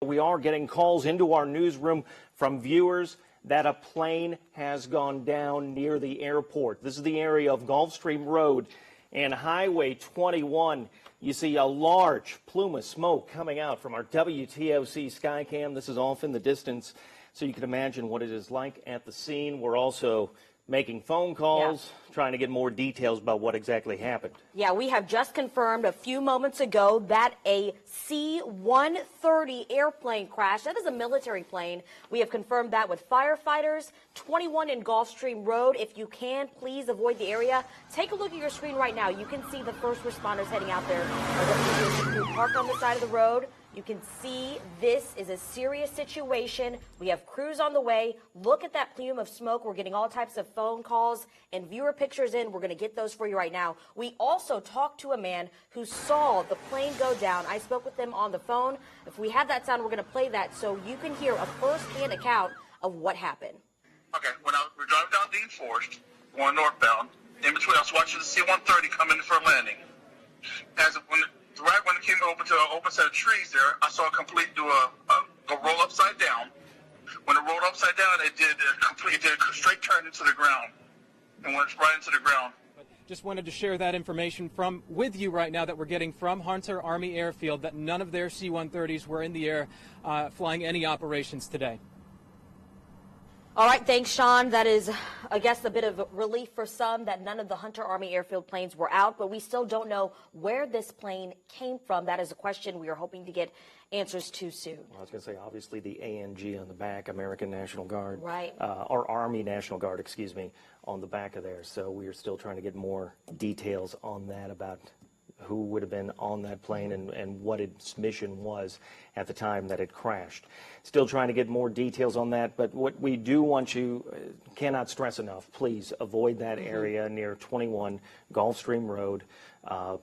We are getting calls into our newsroom from viewers that a plane has gone down near the airport. This is the area of Gulfstream Road and Highway 21. You see a large plume of smoke coming out from our WTOC Skycam. This is off in the distance, so you can imagine what it is like at the scene. We're also making phone calls, trying to get more details about what exactly happened. Yeah, we have just confirmed a few moments ago that a C-130 airplane crashed. That is a military plane. We have confirmed that with firefighters. 21 in Gulfstream Road. If you can, please avoid the area. Take a look at your screen right now. You can see the first responders heading out there. Who parked on the side of the road. You can see this is a serious situation. We have crews on the way. Look at that plume of smoke. We're getting all types of phone calls and viewer pictures in. We're going to get those for you right now. We also talked to a man who saw the plane go down. I spoke with him on the phone. If we have that sound, we're going to play that so you can hear a first-hand account of what happened. Okay, when we're driving down Dean Forest, going northbound, in between, I was watching the C-130 come in for a landing. Right when it came over to an open set of trees there, I saw it complete do a roll upside down. When it rolled upside down, it did a straight turn into the ground and went right into the ground. Just wanted to share that information with you right now that we're getting from Hunter Army Airfield, that none of their C-130s were in the air flying any operations today. All right, thanks, Sean. That is, I guess, a bit of relief for some that none of the Hunter Army Airfield planes were out, but we still don't know where this plane came from. That is a question we are hoping to get answers to soon. Well, I was going to say, obviously, the ANG on the back, American National Guard, right? Or Army National Guard, excuse me, on the back of there. So we are still trying to get more details on that about who would have been on that plane and what its mission was at the time that it crashed. Still trying to get more details on that, but what we do want you, cannot stress enough, please avoid that area near 21 Gulfstream Road.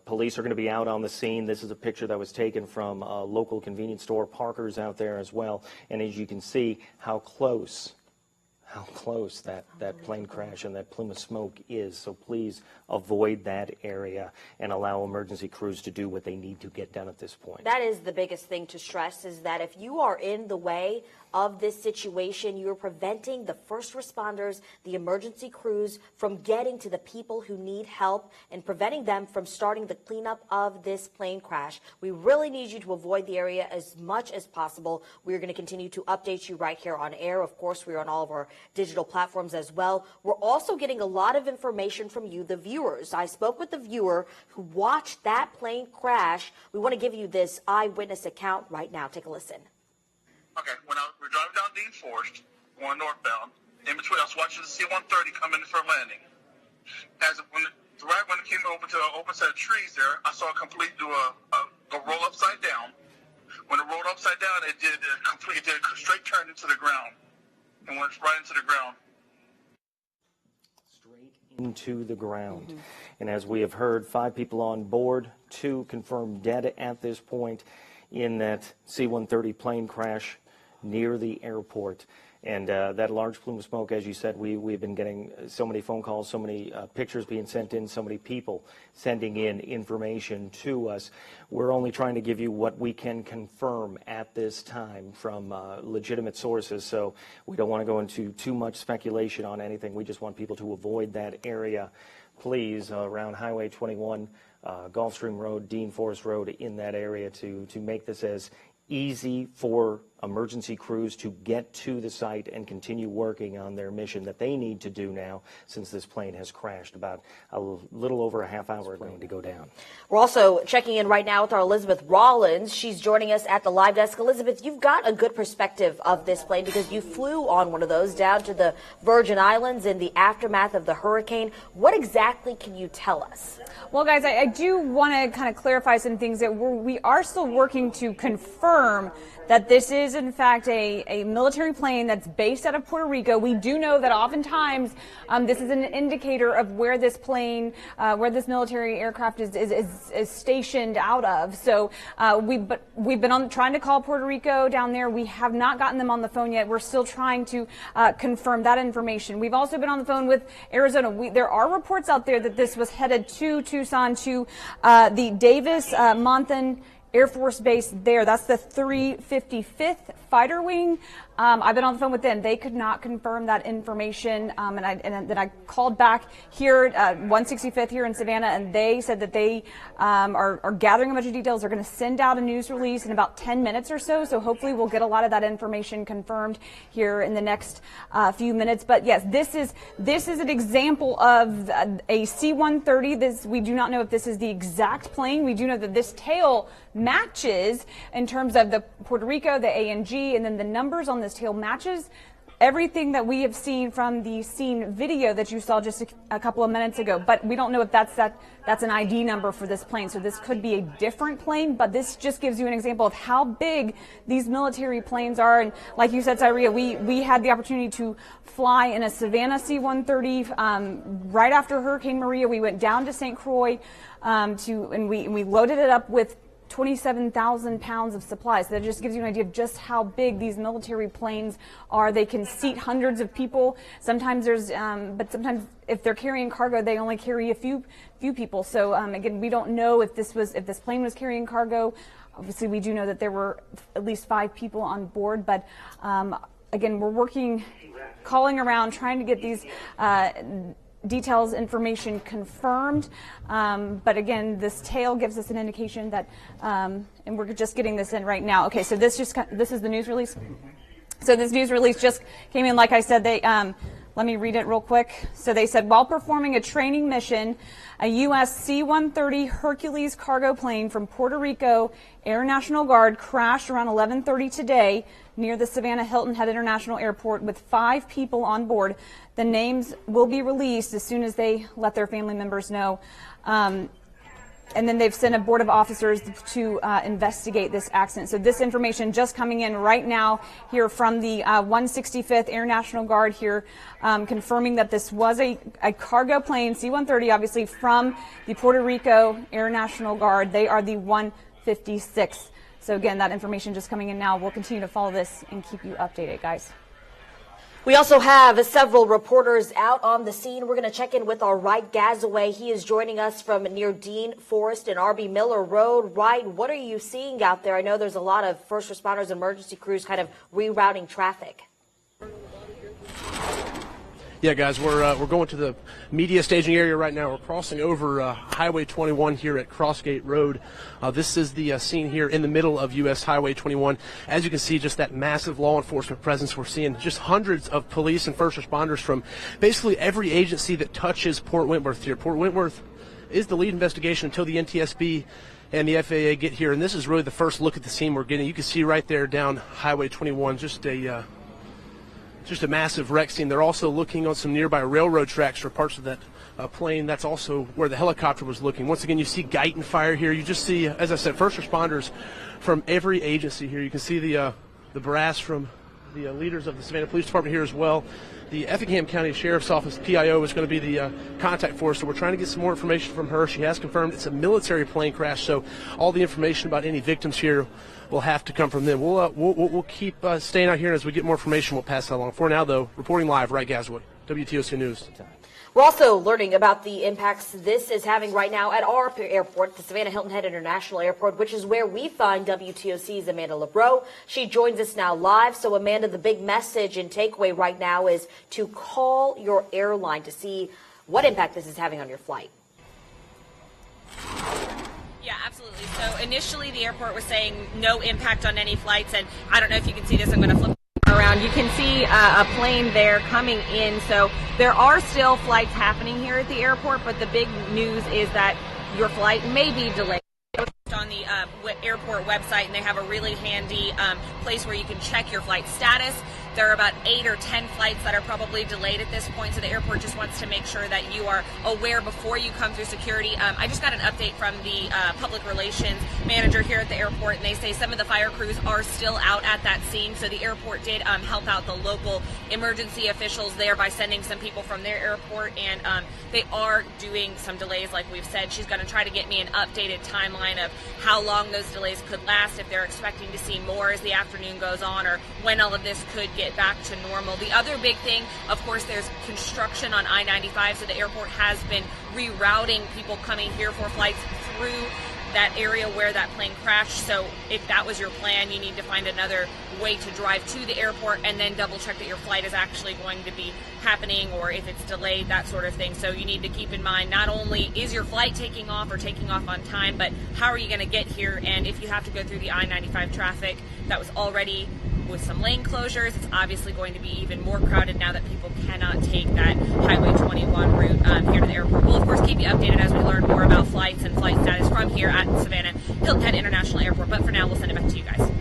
Police are going to be out on the scene. This is a picture that was taken from a local convenience store, Parker's out there as well, and as you can see how close that plane crash and that plume of smoke is. So please avoid that area and allow emergency crews to do what they need to get done at this point. That is the biggest thing to stress, is that if you are in the way of this situation, you're preventing the first responders, the emergency crews, from getting to the people who need help and preventing them from starting the cleanup of this plane crash. We really need you to avoid the area as much as possible. We're going to continue to update you right here on air. Of course, we're on all of our digital platforms as well. We're also getting a lot of information from you, the viewers. I spoke with the viewer who watched that plane crash. We want to give you this eyewitness account right now. Take a listen. Okay, when we're driving down Dean Forest, going northbound, in between, I was watching the C-130 come in for a landing. Right when it came over to an open set of trees there, I saw it complete do a roll upside down. When it rolled upside down, it did a straight turn into the ground and went right into the ground. Straight into the ground. And as we have heard, 5 people on board, 2 confirmed dead at this point in that C-130 plane crash near the airport. And that large plume of smoke, as you said, we've been getting so many phone calls, so many pictures being sent in, so many people sending in information to us. We're only trying to give you what we can confirm at this time from legitimate sources, so we don't want to go into too much speculation on anything. We just want people to avoid that area, please, around Highway 21, Gulfstream Road, Dean Forest Road, in that area, to make this as easy for emergency crews to get to the site and continue working on their mission that they need to do now, since this plane has crashed about a little over a half hour ago to go down. We're also checking in right now with our Elizabeth Rollins. She's joining us at the live desk. Elizabeth, you've got a good perspective of this plane because you flew on one of those down to the Virgin Islands in the aftermath of the hurricane. What exactly can you tell us? Well, guys, I do want to kind of clarify some things that we are still working to confirm that this is, in fact, a military plane that's based out of Puerto Rico. We do know that oftentimes this is an indicator of where this plane, where this military aircraft is stationed out of. So we've been trying to call Puerto Rico down there. We have not gotten them on the phone yet. We're still trying to confirm that information. We've also been on the phone with Arizona. There are reports out there that this was headed to Tucson, to the Davis Monthan Air Force Base there. That's the 355th Fighter Wing. I've been on the phone with them. They could not confirm that information. And then I called back here at 165th here in Savannah, and they said that they are gathering a bunch of details. They're going to send out a news release in about 10 minutes or so. So hopefully we'll get a lot of that information confirmed here in the next few minutes. But yes, this is an example of a C-130. We do not know if this is the exact plane. We do know that this tail matches in terms of the Puerto Rico, the ANG, and then the numbers on this tail matches everything that we have seen from the scene video that you saw just a couple of minutes ago. But we don't know if that's an ID number for this plane. So this could be a different plane, but this just gives you an example of how big these military planes are. And like you said, Syria, we had the opportunity to fly in a Savannah C-130 right after Hurricane Maria. We went down to St. Croix and we loaded it up with 27,000 pounds of supplies. So that just gives you an idea of just how big these military planes are. They can seat hundreds of people. Sometimes but sometimes if they're carrying cargo, they only carry a few people. So again, we don't know if this plane was carrying cargo. Obviously, we do know that there were at least 5 people on board. But again, we're calling around, trying to get these details, information confirmed. But again, this tail gives us an indication that, and we're just getting this in right now. Okay, so this is the news release. So this news release just came in. Like I said, let me read it real quick. So they said, while performing a training mission, a U.S. C-130 Hercules cargo plane from Puerto Rico Air National Guard crashed around 11:30 today near the Savannah Hilton Head International Airport with 5 people on board. The names will be released as soon as they let their family members know. And then they've sent a board of officers to investigate this accident. So this information just coming in right now here from the 165th Air National Guard here, confirming that this was a cargo plane, C-130, obviously from the Puerto Rico Air National Guard. They are the 156th. So again, that information just coming in now. We'll continue to follow this and keep you updated, guys. We also have several reporters out on the scene. We're going to check in with our Wright Gazaway. He is joining us from near Dean Forest and R.B. Miller Road. Wright, what are you seeing out there? I know there's a lot of first responders and emergency crews kind of rerouting traffic. Yeah, guys, we're going to the media staging area right now. We're crossing over Highway 21 here at Crossgate Road. This is the scene here in the middle of U.S. Highway 21. As you can see, just that massive law enforcement presence. We're seeing just hundreds of police and first responders from basically every agency that touches Port Wentworth here. Port Wentworth is the lead investigation until the NTSB and the FAA get here. And this is really the first look at the scene we're getting. You can see right there down Highway 21, just a massive wreck scene. They're also looking on some nearby railroad tracks for parts of that plane. That's also where the helicopter was looking. Once again, you see Guyton fire here. You just see, as I said, first responders from every agency here. You can see the brass from the leaders of the Savannah Police Department here as well. The Effingham County Sheriff's Office PIO is going to be the contact for us, so we're trying to get some more information from her. She has confirmed it's a military plane crash, so all the information about any victims here will have to come from them. We'll keep staying out here, and as we get more information, we'll pass that along. For now, though, reporting live, Wright Gazaway, WTOC News. We're also learning about the impacts this is having right now at our airport, the Savannah Hilton Head International Airport, which is where we find WTOC's Amanda LeBreau. She joins us now live. So, Amanda, the big message and takeaway right now is to call your airline to see what impact this is having on your flight. Yeah, absolutely. So initially the airport was saying no impact on any flights, and I don't know if you can see this. I'm going to flip around. You can see a plane there coming in. So there are still flights happening here at the airport, but the big news is that your flight may be delayed. On the airport website, and they have a really handy place where you can check your flight status. There are about 8 or 10 flights that are probably delayed at this point, so the airport just wants to make sure that you are aware before you come through security. I just got an update from the public relations manager here at the airport, and they say some of the fire crews are still out at that scene, so the airport did help out the local emergency officials there by sending some people from their airport, and they are doing some delays, like we've said. She's going to try to get me an updated timeline of how long those delays could last, if they're expecting to see more as the afternoon goes on, or when all of this could get back to normal. The other big thing, of course, there's construction on I-95, so the airport has been rerouting people coming here for flights through that area where that plane crashed. So if that was your plan, you need to find another way to drive to the airport and then double check that your flight is actually going to be happening, or if it's delayed, that sort of thing. So you need to keep in mind, not only is your flight taking off or taking off on time, but how are you going to get here? And if you have to go through the I-95 traffic that was already with some lane closures, it's obviously going to be even more crowded now that people cannot take that Highway 21 route here to the airport. We'll, of course, keep you updated as we learn more about flights and flight status from here at Savannah Hilton Head International Airport. But for now, we'll send it back to you guys.